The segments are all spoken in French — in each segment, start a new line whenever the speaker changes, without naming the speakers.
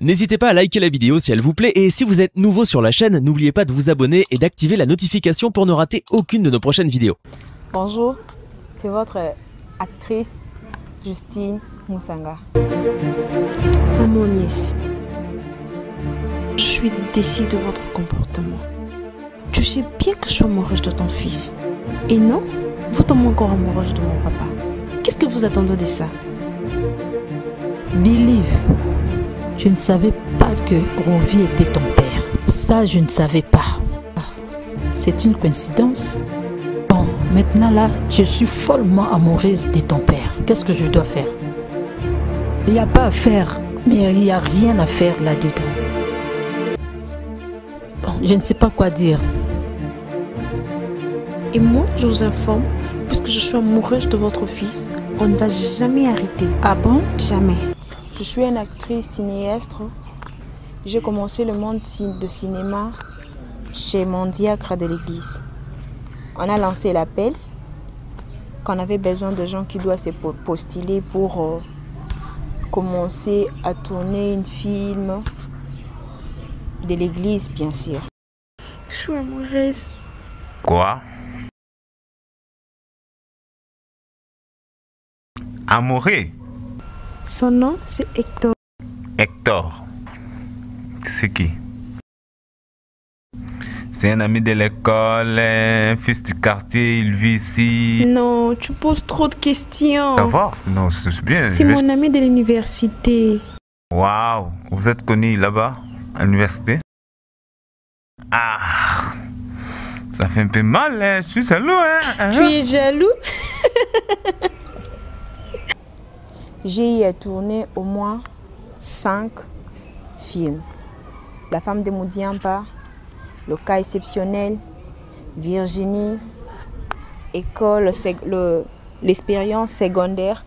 N'hésitez pas à liker la vidéo si elle vous plaît et si vous êtes nouveau sur la chaîne, n'oubliez pas de vous abonner et d'activer la notification pour ne rater aucune de nos prochaines vidéos.
Bonjour, c'est votre actrice Justine Moussanga.
Maman nièce, je suis déçue de votre comportement. Tu sais bien que je suis amoureuse de ton fils. Et non, vous tombez encore amoureuse de mon papa. Qu'est-ce que vous attendez de ça?
Believe, je ne savais pas que Rovi était ton père. Ça, je ne savais pas. C'est une coïncidence. Bon, maintenant là, je suis follement amoureuse de ton père. Qu'est-ce que je dois faire? Il n'y a pas à faire, mais il n'y a rien à faire là-dedans. Bon, je ne sais pas quoi dire.
Et moi, je vous informe, puisque je suis amoureuse de votre fils, on ne va jamais arrêter.
Ah bon?
Jamais.
Je suis une actrice cinéaste. J'ai commencé le monde de cinéma chez mon diacre de l'église. On a lancé l'appel qu'on avait besoin de gens qui doivent se postuler pour commencer à tourner un film de l'église, bien sûr.
Je suis amoureuse.
Quoi? Amoureux?
Son nom, c'est Hector.
Hector. C'est qui? C'est un ami de l'école, un fils du quartier, il vit ici.
Non, tu poses trop de questions.
Ça va? Non, c'est bien.
C'est mon ami de l'université.
Waouh! Vous êtes connu là-bas, à l'université? Ah! Ça fait un peu mal, hein? Je suis jaloux, hein?
Tu es jaloux?
J'ai tourné au moins 5 films. La femme de Moudiampa, Le cas exceptionnel, Virginie, École, l'expérience secondaire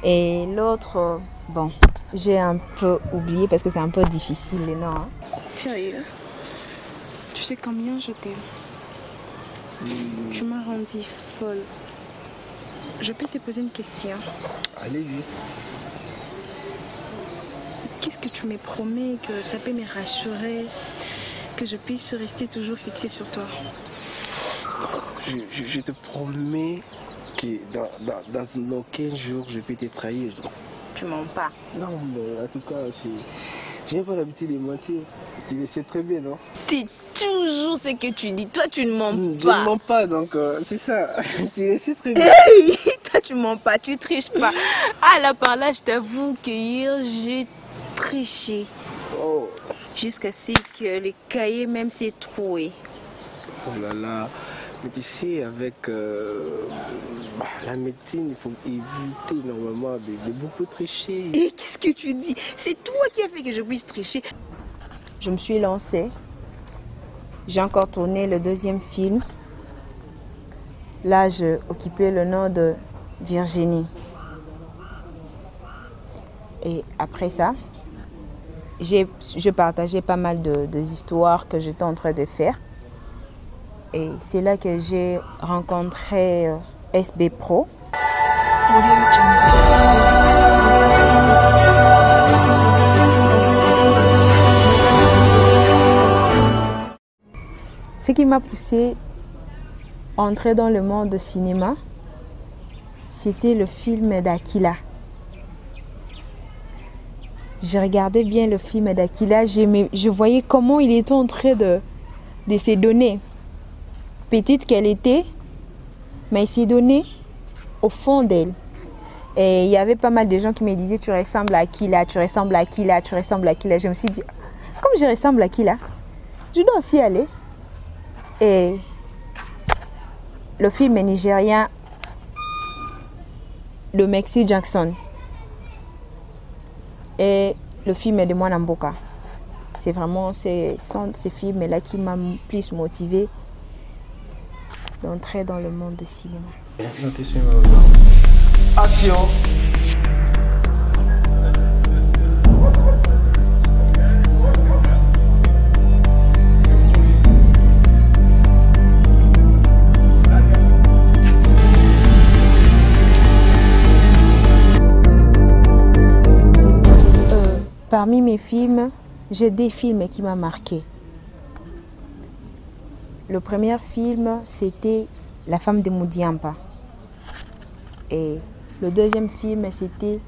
et l'autre, bon, j'ai un peu oublié parce que c'est un peu difficile les noms. Hein.
Sérieux? Tu sais combien je t'aime? Tu m'as rendu folle. Je peux te poser une question?
Allez-y.
Qu'est-ce que tu me promets que ça peut me rassurer, que je puisse rester toujours fixée sur toi?
Je te promets que dans 15 jours, je peux te trahir.
Tu mens pas.
Non, mais en tout cas, je n'ai pas l'habitude de mentir. Tu le sais très bien, non?
C'est toujours ce que tu dis. Toi, tu ne mens
Je
pas.
ne mens pas, donc c'est ça. Tu le sais très bien.
Toi, tu mens pas, tu triches pas. Ah là, par là, je t'avoue que hier, j'ai triché.
Oh.
Jusqu'à ce que le cahier même s'est troué.
Oh là là. Mais tu sais, avec la médecine, il faut éviter normalement de beaucoup tricher.
Et qu'est-ce que tu dis? C'est toi qui as fait que je puisse tricher. Je me suis lancée. J'ai encore tourné le 2e film. Là, je occupais le nom de Virginie. Et après ça, je partageais pas mal histoires que j'étais en train de faire. Et c'est là que j'ai rencontré SB Pro. Ce qui m'a poussé à entrer dans le monde du cinéma, c'était le film d'Aquila. Je regardais bien le film d'Aquila, je voyais comment il était en train de se donner. Petite qu'elle était, mais il s'est donné au fond d'elle. Et il y avait pas mal de gens qui me disaient, tu ressembles à Aquila, tu ressembles à Aquila, tu ressembles à Aquila. Je me suis dit, comme je ressemble à Aquila, je dois aussi aller. Et le film est nigérien, de Maxi Jackson. Et le film est de Mwana Mboka. C'est vraiment ces films-là qui m'ont plus motivé d'entrer dans le monde du cinéma.
Action!
Parmi mes films, j'ai des films qui m'ont marqué. Le premier film, c'était La femme de Moudiampa. Et le deuxième film, c'était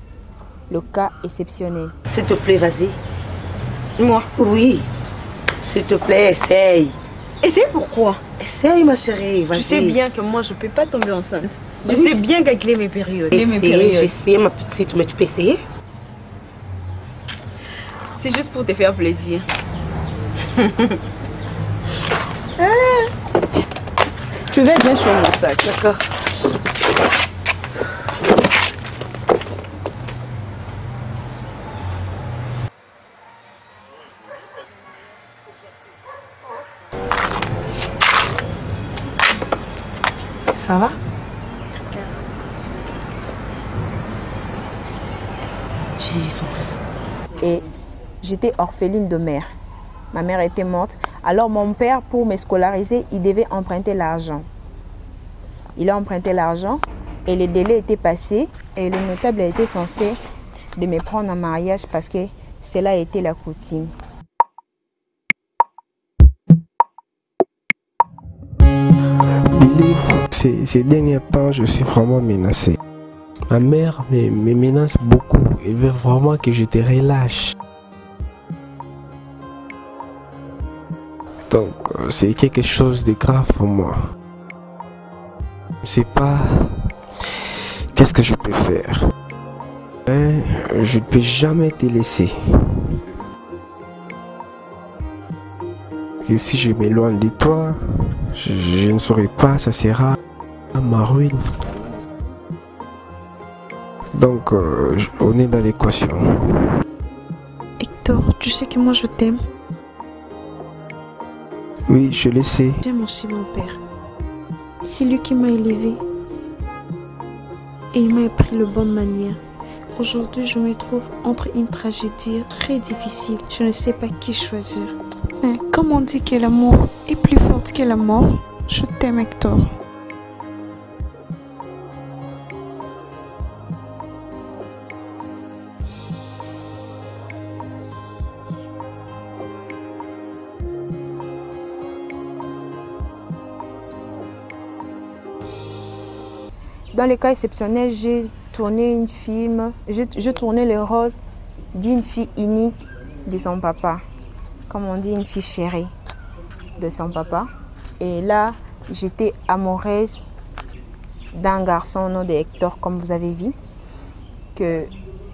Le cas exceptionnel.
S'il te plaît, vas-y.
Moi?
Oui. S'il te plaît, essaye.
Essaye pourquoi?
Essaye, ma chérie, vas-y.
Tu sais bien que moi, je ne peux pas tomber enceinte.
Oui,
Je sais bien calculer mes périodes.
J'essaie, ma petite, mais tu peux essayer?
C'est juste pour te faire plaisir. Tu vas bien sur mon sac.
D'accord. Ça va? Jesus.
Et j'étais orpheline de mère. Ma mère était morte. Alors mon père, pour me scolariser, il devait emprunter l'argent. Il a emprunté l'argent et le délai était passé et le notable était censé de me prendre en mariage parce que cela était la coutume.
Ces derniers temps, je suis vraiment menacé. Ma mère me menace beaucoup. Elle veut vraiment que je te relâche. Donc, c'est quelque chose de grave pour moi. Je ne sais pas qu'est-ce que je peux faire. Mais je ne peux jamais te laisser. Et si je m'éloigne de toi, je ne saurais pas, ça sera ma ruine. Donc, on est dans l'équation.
Hector, tu sais que moi je t'aime.
Oui, je le sais.
J'aime aussi mon père. C'est lui qui m'a élevé. Et il m'a appris de bonne manière. Aujourd'hui, je me trouve entre une tragédie très difficile. Je ne sais pas qui choisir. Mais comme on dit que l'amour est plus fort que la mort, je t'aime, Hector.
Dans les cas exceptionnels, j'ai tourné un film, j'ai tourné le rôle d'une fille unique de son papa. Comme on dit, une fille chérie de son papa. Et là, j'étais amoureuse d'un garçon nom de Hector, comme vous avez vu. Que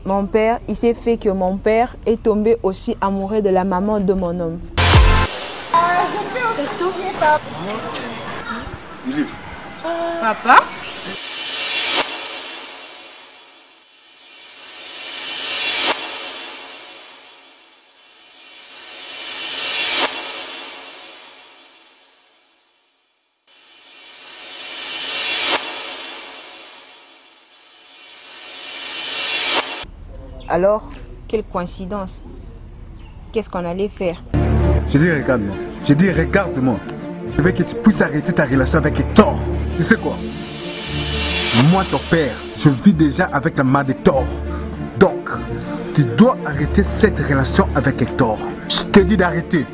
mon père, il s'est fait que mon père est tombé aussi amoureux de la maman de mon homme.
Hector?
Papa? Alors, quelle coïncidence. Qu'est-ce qu'on allait faire?
Je dis regarde-moi. Je dis regarde-moi. Je veux que tu puisses arrêter ta relation avec Hector. Tu sais quoi? Moi, ton père, je vis déjà avec la maman d'Hector. Donc, tu dois arrêter cette relation avec Hector. Je te dis d'arrêter.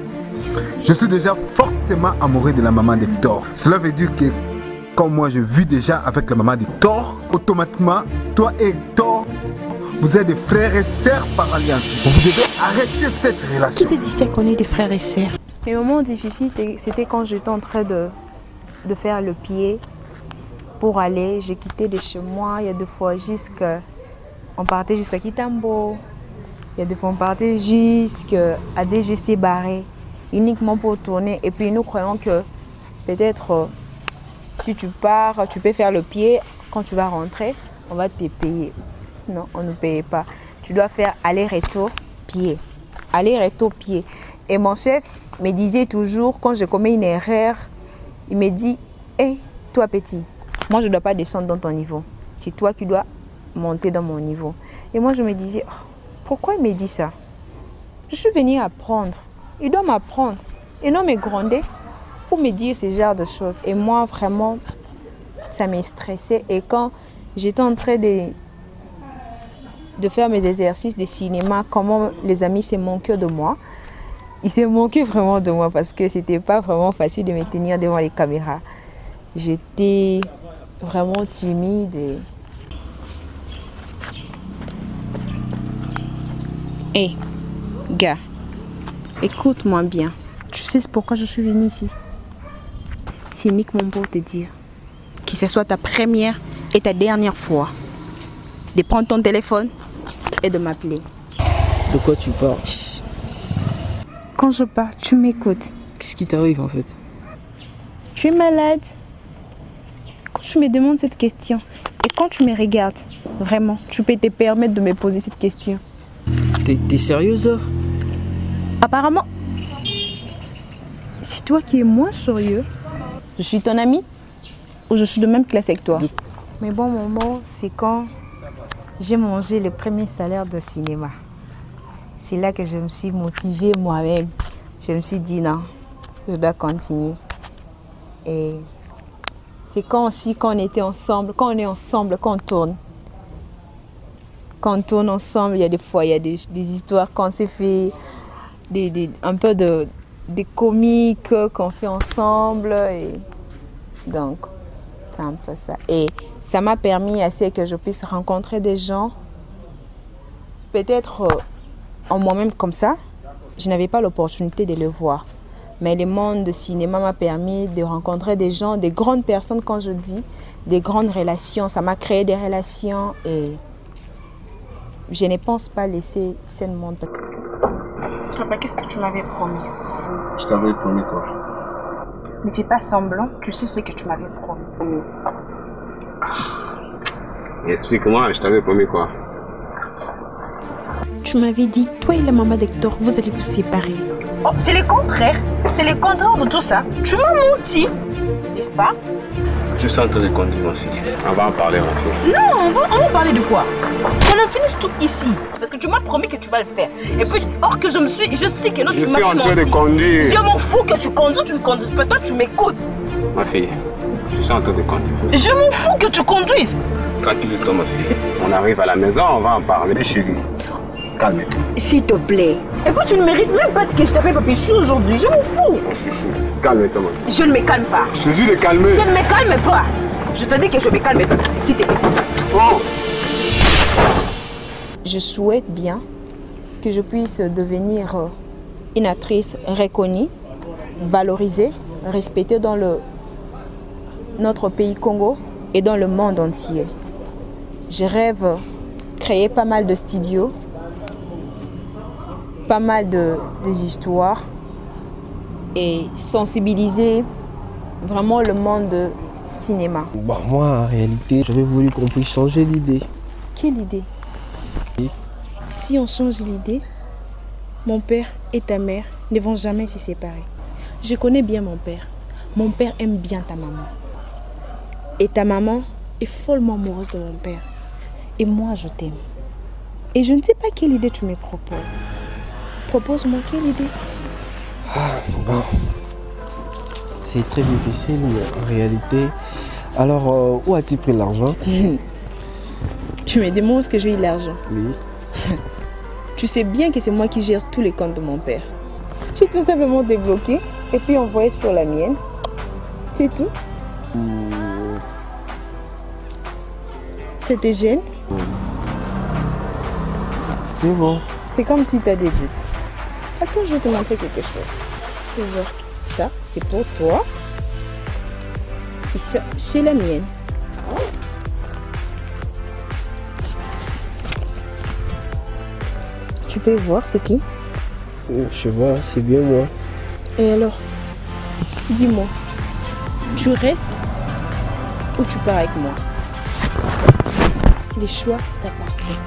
Je suis déjà fortement amoureux de la maman d'Hector. Cela veut dire que, comme moi je vis déjà avec la maman d'Hector, automatiquement, toi et Hector, vous êtes des frères et sœurs par alliance. Vous devez arrêter cette relation.
Qui te disait qu'on est des frères et sœurs?
Les moments difficiles, c'était quand j'étais en train de faire le pied pour aller. J'ai quitté de chez moi. Il y a des fois on partait jusqu'à Kitambo. Il y a des fois on partait jusqu'à DGC Barré, uniquement pour tourner. Et puis nous croyons que peut-être si tu pars, tu peux faire le pied. Quand tu vas rentrer, on va te payer. Non, on ne payait pas. Tu dois faire aller-retour pied. Aller-retour pied. Et mon chef me disait toujours, quand je commets une erreur, il me dit, hé, toi petit, moi je ne dois pas descendre dans ton niveau. C'est toi qui dois monter dans mon niveau. Et moi je me disais, oh, pourquoi il me dit ça? Je suis venue apprendre. Il doit m'apprendre. Et non me gronder pour me dire ce genre de choses. Et moi vraiment, ça me stressait. Et quand j'étais en train de faire mes exercices de cinéma, comment les amis se moquaient de moi. il s'est moqué vraiment de moi parce que c'était pas vraiment facile de me tenir devant les caméras. J'étais vraiment timide. Hé, gars, écoute-moi bien. Tu sais pourquoi je suis venue ici? C'est uniquement pour te dire que ce soit ta première et ta dernière fois de prendre ton téléphone et de m'appeler.
De quoi tu parles?
Chut. Quand je parle, tu m'écoutes.
Qu'est-ce qui t'arrive en fait?
Tu es malade. Quand tu me demandes cette question et quand tu me regardes, vraiment, tu peux te permettre de me poser cette question.
T'es sérieuse là?
Apparemment, c'est toi qui es moins sérieux. Je suis ton ami ou je suis de même classe avec toi? Mais bon moment, c'est quand j'ai mangé le premier salaire de cinéma. C'est là que je me suis motivée moi-même. Je me suis dit non, je dois continuer. Et c'est quand aussi qu'on était ensemble, quand on est ensemble, qu'on tourne. Quand on tourne ensemble, il y a des fois, il y a des histoires, quand on s'est fait un peu des comiques qu'on fait ensemble. Et donc, c'est un peu ça. Et ça m'a permis assez que je puisse rencontrer des gens. Peut-être en moi-même comme ça, je n'avais pas l'opportunité de le voir. Mais le monde du cinéma m'a permis de rencontrer des gens, des grandes personnes, quand je dis, des grandes relations. Ça m'a créé des relations et je ne pense pas laisser ce monde. Papa, qu'est-ce que tu m'avais promis?
Je t'avais promis quoi?
Ne fais pas semblant, tu sais ce que tu m'avais promis.
Explique-moi, je t'avais promis quoi?
Tu m'avais dit, toi et la maman d'Hector, vous allez vous séparer.
Oh, c'est le contraire. C'est le contraire de tout ça. Tu m'as menti, n'est-ce pas?
Je suis en train de conduire aussi. On va en parler ma fille.
Non, on va parler de quoi? On en finisse tout ici. Parce que tu m'as promis que tu vas le faire. Et puis, or que je sais que non, tu m'as menti.
Je suis en train de conduire.
Je m'en fous que tu conduis, tu ne conduis pas. Toi, tu m'écoutes.
Ma fille, je suis en train de conduire.
Je m'en fous que tu conduises.
Tranquille-toi ma fille. On arrive à la maison, on va en parler chérie. Calme-toi.
S'il te plaît. Et puis tu ne mérites même pas que je t'appelle papichou aujourd'hui. Je m'en fous.
Oh, chouchou. Calme-toi, ma fille.
Je ne me calme pas.
Je te dis de calmer.
Je ne me calme pas. Je te dis que je me calme pas. S'il te plaît.
Oh.
Je souhaite bien que je puisse devenir une actrice reconnue, valorisée, respectée dans notre pays Congo et dans le monde entier. Je rêve créer pas mal de studios, pas mal des histoires et sensibiliser vraiment le monde du cinéma.
Bon, moi, en réalité, j'avais voulu qu'on puisse changer d'idée.
Quelle idée?
Oui.
Si on change l'idée, mon père et ta mère ne vont jamais se séparer. Je connais bien mon père. Mon père aime bien ta maman. Et ta maman est follement amoureuse de mon père. Et moi, je t'aime. Et je ne sais pas quelle idée tu me proposes. Propose-moi quelle idée?
Ah, bon. C'est très difficile, mais en réalité... Alors, où as-tu pris l'argent?
Tu me demandes où est-ce que j'ai eu l'argent?
Oui.
Tu sais bien que c'est moi qui gère tous les comptes de mon père. J'ai tout simplement débloqué et puis envoyé sur la mienne. C'est tout. C'était gêne?
C'est bon.
C'est comme si tu as des doutes. Attends, je vais te montrer quelque chose. Tu vas voir. Ça, c'est pour toi. Et ça, c'est la mienne. Tu peux voir, c'est qui?
Je vois, c'est bien moi.
Et alors, dis-moi, tu restes ou tu pars avec moi? Les choix t'appartiennent.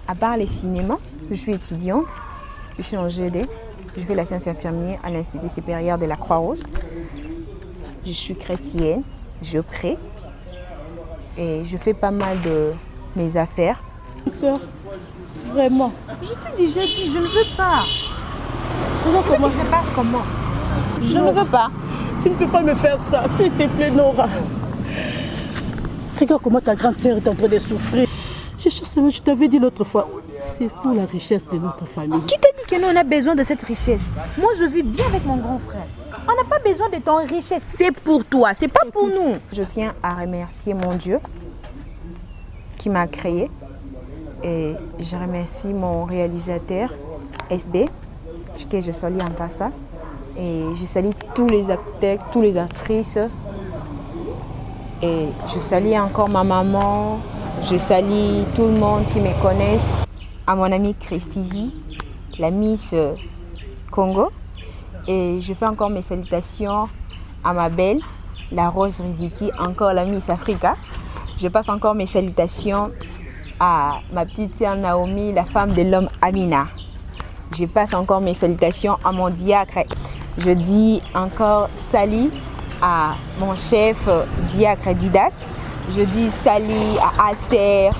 À part les cinémas, je suis étudiante, je suis en GD, je fais la science infirmière à l'Institut supérieur de la Croix-Rouge. Je suis chrétienne, je prie et je fais pas mal de mes affaires.
Soeur, vraiment, je t'ai déjà dit, je ne veux pas.
Comment je pars? Comment? Je ne veux pas.
Tu ne peux pas me faire ça, s'il te plaît, Nora. Regarde comment ta grande sœur est en train de souffrir. Je t'avais dit l'autre fois, c'est pour la richesse de notre famille.
Qui t'a dit que nous, on a besoin de cette richesse. Moi, je vis bien avec mon grand frère. On n'a pas besoin de ton richesse. C'est pour toi, c'est pas pour nous. Je tiens à remercier mon Dieu qui m'a créé. Et je remercie mon réalisateur, SB, que je salue en passant. Et je salue tous les acteurs, toutes les actrices. Et je salue encore ma maman. Je salue tout le monde qui me connaisse. À mon amie Christy, la Miss Congo. Et je fais encore mes salutations à ma belle, la Rose Riziki, encore la Miss Africa. Je passe encore mes salutations à ma petite sœur Naomi, la femme de l'homme Amina. Je passe encore mes salutations à mon diacre. Je dis encore salut à mon chef diacre Didas. Je dis salut à Acer.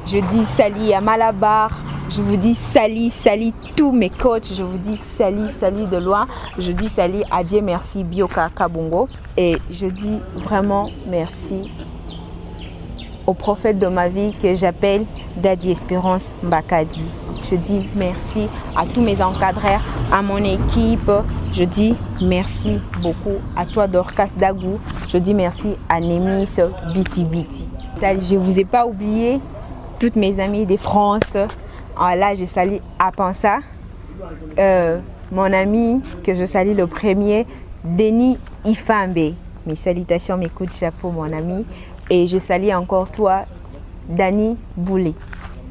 Je dis salut à Malabar. Je vous dis salut tous mes coachs. Je vous dis salut de loin. Je dis salut à Dieu merci Bioka Kabongo. Et je dis vraiment merci au prophète de ma vie que j'appelle Daddy Espérance Mbakadi. Je dis merci à tous mes encadreurs, à mon équipe. Je dis merci beaucoup à toi Dorcas Dagou. Je dis merci à Némis Biti Biti. Je ne vous ai pas oublié, toutes mes amies de France. Là, je salue Apansa, mon ami que je salue le premier, Denis Ifambe. Mes salutations, mes coups de chapeau, mon ami. Et je salue encore toi, Dani Boulé.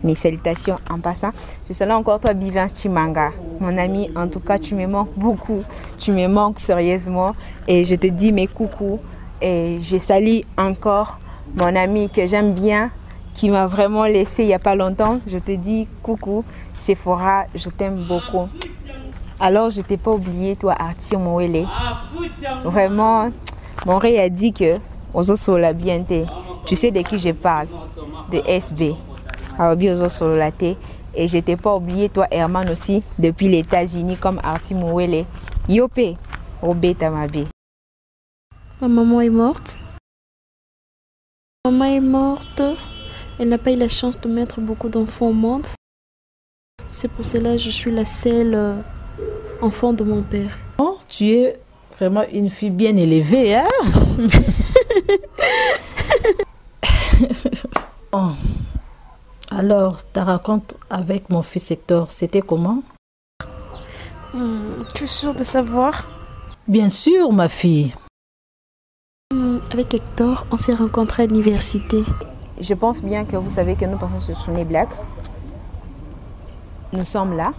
Mes salutations en passant. Je salue encore toi, Bivance Chimanga. Mon ami, en tout cas, tu me manques beaucoup. Tu me manques sérieusement. Et je te dis mes coucous. Et je salue encore mon ami que j'aime bien, qui m'a vraiment laissé il n'y a pas longtemps. Je te dis coucou, Sephora, je t'aime beaucoup. Alors, je ne t'ai pas oublié, toi, Arthur Mouele. Vraiment, mon ré a dit que tu sais de qui je parle, de SB. Et je ne t'ai pas oublié, toi, Herman aussi, depuis les États-Unis, comme Arthur Mouele. Yopé, Obé Tamabe.
Ma maman est morte. Maman est morte. Elle n'a pas eu la chance de mettre beaucoup d'enfants au monde. C'est pour cela que je suis la seule enfant de mon père.
Oh, tu es vraiment une fille bien élevée, hein? Oh. Alors, ta rencontre avec mon fils Hector, c'était comment?
Tu es sûre de savoir?
Bien sûr, ma fille.
Avec Hector, on s'est rencontrés à l'université.
Je pense bien que vous savez que nous pensons sur Sunny Black. Nous sommes là.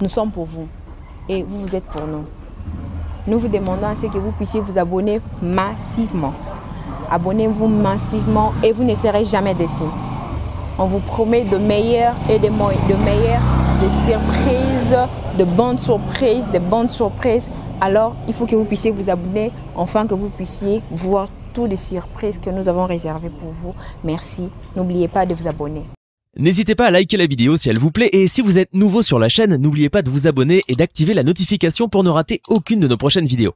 Nous sommes pour vous. Et vous, vous êtes pour nous. Nous vous demandons à ce que vous puissiez vous abonner massivement. Abonnez-vous massivement et vous ne serez jamais déçus. On vous promet de meilleures et de meilleures, des surprises, de bonnes surprises. Alors, il faut que vous puissiez vous abonner, afin que vous puissiez voir toutes les surprises que nous avons réservées pour vous. Merci. N'oubliez pas de vous abonner.
N'hésitez pas à liker la vidéo si elle vous plaît et si vous êtes nouveau sur la chaîne, n'oubliez pas de vous abonner et d'activer la notification pour ne rater aucune de nos prochaines vidéos.